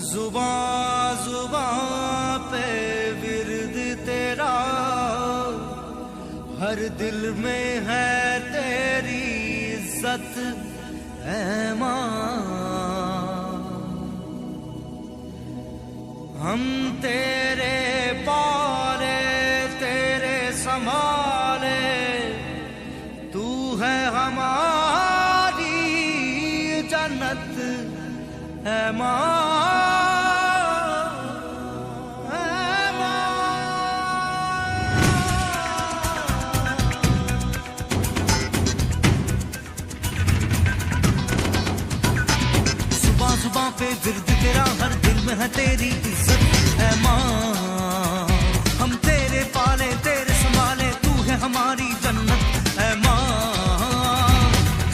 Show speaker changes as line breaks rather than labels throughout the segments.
जुबां जुबां पे विर्द तेरा, हर दिल में है तेरी इज्जत ऐ मां। हम तेरे पाले तेरे संभाले, तू है हमारी जन्नत है मां। जुबां पे विर्द तेरा, हर दिल में है तेरी इज्जत है मां। हम तेरे पाले तेरे संभाले, तू है हमारी जन्नत है मां।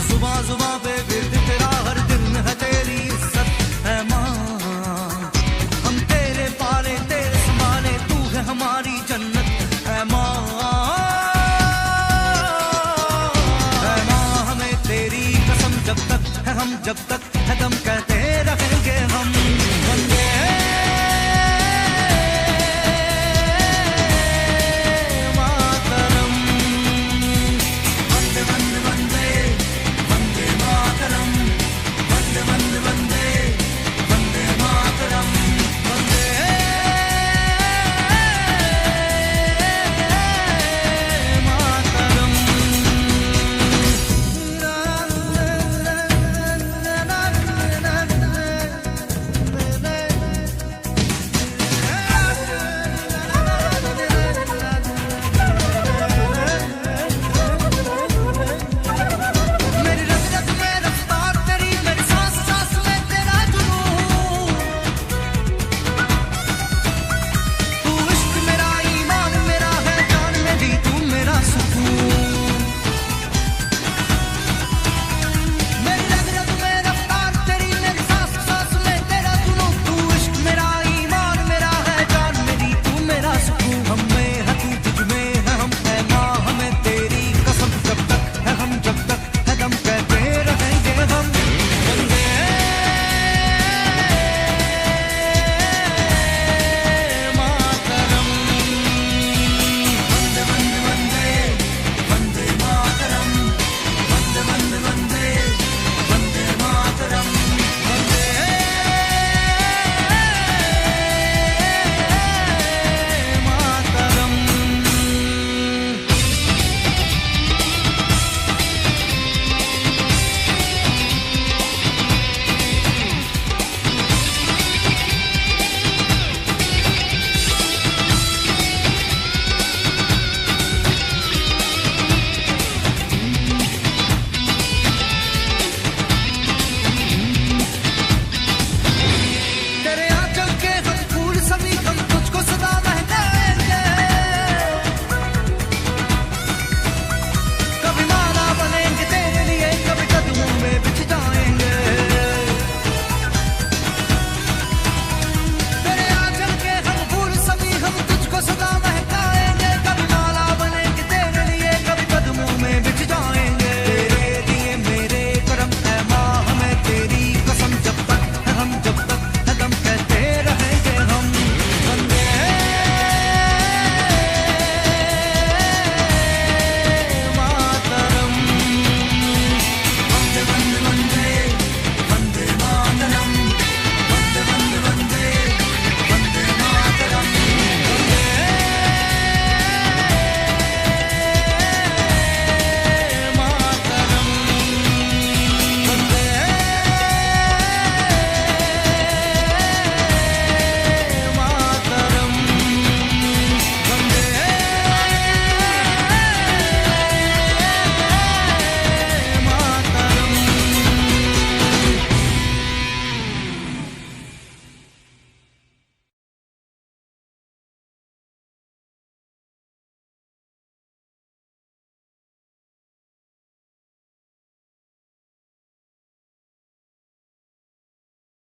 जुबां जुबां पे विर्द तेरा, हर दिल में है तेरी इज्जत है मां। हम तेरे पाले तेरे संभाले, तू है हमारी जन्नत है मां। है मां हमें तेरी कसम, जब तक है हम जब तक है दम कहते रहेंगे हम।